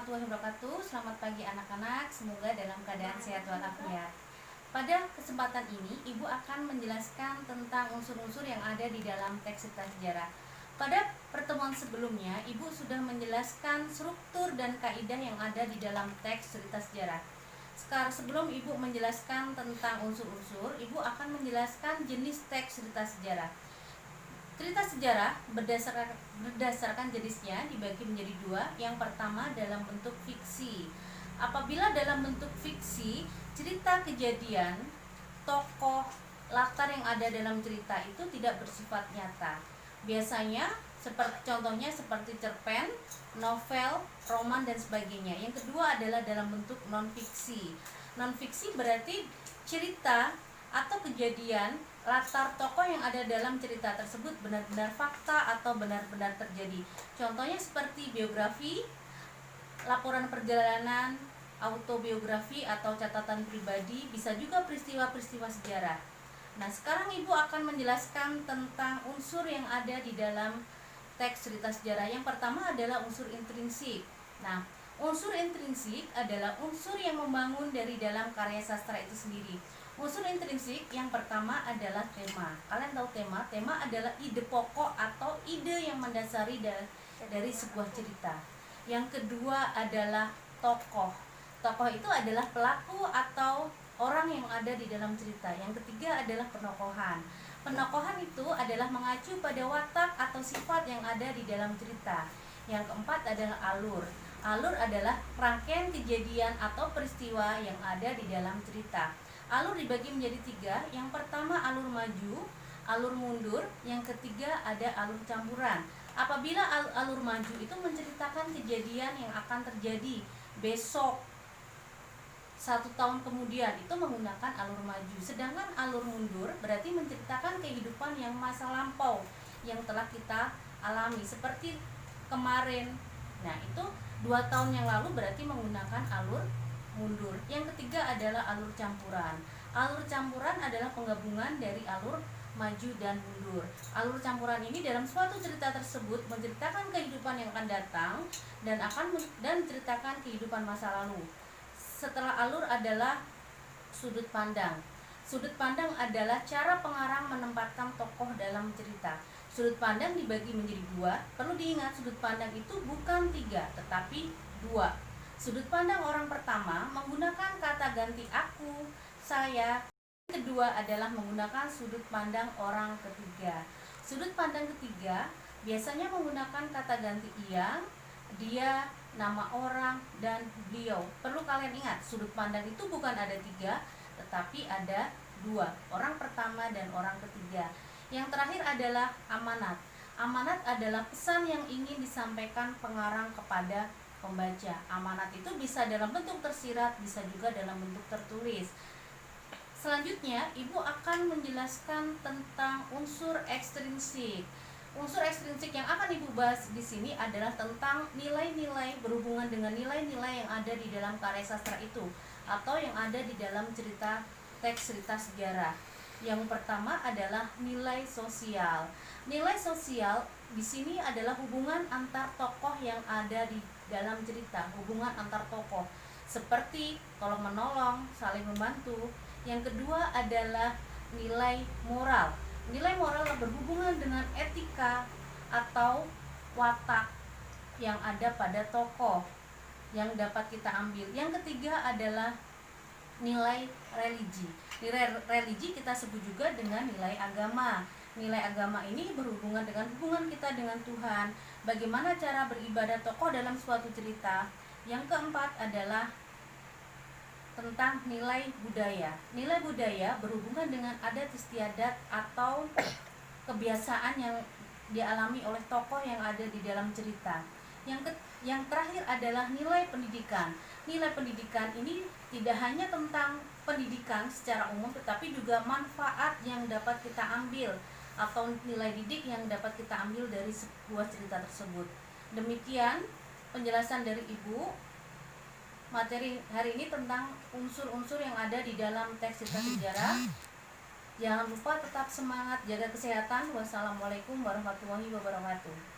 warahmatullahi wabarakatuh. Selamat pagi anak-anak, semoga dalam keadaan sehat walafiat. Pada kesempatan ini, Ibu akan menjelaskan tentang unsur-unsur yang ada di dalam teks cerita sejarah. Pada pertemuan sebelumnya, Ibu sudah menjelaskan struktur dan kaidah yang ada di dalam teks cerita sejarah. Sekarang sebelum Ibu menjelaskan tentang unsur-unsur, Ibu akan menjelaskan jenis teks cerita sejarah. Cerita sejarah berdasarkan jenisnya dibagi menjadi dua. Yang pertama dalam bentuk fiksi. Apabila dalam bentuk fiksi, cerita kejadian, tokoh, latar yang ada dalam cerita itu tidak bersifat nyata. Biasanya contohnya seperti cerpen, novel, roman dan sebagainya. Yang kedua adalah dalam bentuk non fiksi. Non fiksi berarti cerita atau kejadian, latar tokoh yang ada dalam cerita tersebut benar-benar fakta atau benar-benar terjadi. Contohnya seperti biografi, laporan perjalanan, autobiografi atau catatan pribadi, bisa juga peristiwa-peristiwa sejarah. Nah, sekarang Ibu akan menjelaskan tentang unsur yang ada di dalam teks cerita sejarah. Yang pertama adalah unsur intrinsik. Nah, unsur intrinsik adalah unsur yang membangun dari dalam karya sastra itu sendiri. Unsur intrinsik yang pertama adalah tema. Kalian tahu tema? Tema adalah ide pokok atau ide yang mendasari dari sebuah cerita. Yang kedua adalah tokoh. Tokoh itu adalah pelaku atau orang yang ada di dalam cerita. Yang ketiga adalah penokohan. Penokohan itu adalah mengacu pada watak atau sifat yang ada di dalam cerita. Yang keempat adalah alur. Alur adalah rangkaian kejadian atau peristiwa yang ada di dalam cerita. Alur dibagi menjadi tiga. Yang pertama alur maju, alur mundur. Yang ketiga ada alur campuran. Apabila alur maju itu menceritakan kejadian yang akan terjadi besok, 1 tahun kemudian, itu menggunakan alur maju. Sedangkan alur mundur berarti menceritakan kehidupan yang masa lampau yang telah kita alami seperti kemarin. Nah, itu 2 tahun yang lalu berarti menggunakan alur mundur. Yang ketiga adalah alur campuran. Alur campuran adalah penggabungan dari alur maju dan mundur. Alur campuran ini dalam suatu cerita tersebut menceritakan kehidupan yang akan datang dan menceritakan kehidupan masa lalu. Setelah alur adalah sudut pandang. Sudut pandang adalah cara pengarang menempatkan tokoh dalam cerita. Sudut pandang dibagi menjadi dua. Perlu diingat, sudut pandang itu bukan 3, tetapi 2. Sudut pandang orang pertama menggunakan kata ganti aku, saya. Kedua adalah menggunakan sudut pandang orang ketiga. Sudut pandang ketiga biasanya menggunakan kata ganti ia, dia, nama orang, dan beliau. Perlu kalian ingat, sudut pandang itu bukan ada 3, tetapi ada 2, orang pertama dan orang ketiga. Yang terakhir adalah amanat. Amanat adalah pesan yang ingin disampaikan pengarang kepada pembaca. Amanat itu bisa dalam bentuk tersirat, bisa juga dalam bentuk tertulis. Selanjutnya, Ibu akan menjelaskan tentang unsur ekstrinsik. Unsur ekstrinsik yang akan Ibu bahas di sini adalah tentang nilai-nilai berhubungan dengan nilai-nilai yang ada di dalam karya sastra itu atau yang ada di dalam teks cerita sejarah. Yang pertama adalah nilai sosial. Nilai sosial di sini adalah hubungan antar tokoh yang ada di dalam cerita, hubungan antar tokoh seperti tolong menolong, saling membantu. Yang kedua adalah nilai moral. Nilai moral berhubungan dengan etika atau watak yang ada pada tokoh yang dapat kita ambil. Yang ketiga adalah nilai religi. Nilai religi kita sebut juga dengan nilai agama. Nilai agama ini berhubungan dengan hubungan kita dengan Tuhan, bagaimana cara beribadah tokoh dalam suatu cerita. Yang keempat adalah tentang nilai budaya. Nilai budaya berhubungan dengan adat istiadat atau kebiasaan yang dialami oleh tokoh yang ada di dalam cerita. Yang terakhir adalah nilai pendidikan. Nilai pendidikan ini tidak hanya tentang pendidikan secara umum, tetapi juga manfaat yang dapat kita ambil atau nilai didik yang dapat kita ambil dari sebuah cerita tersebut. Demikian penjelasan dari Ibu. Materi hari ini tentang unsur-unsur yang ada di dalam teks cerita sejarah. Jangan lupa tetap semangat, jaga kesehatan. Wassalamualaikum warahmatullahi wabarakatuh.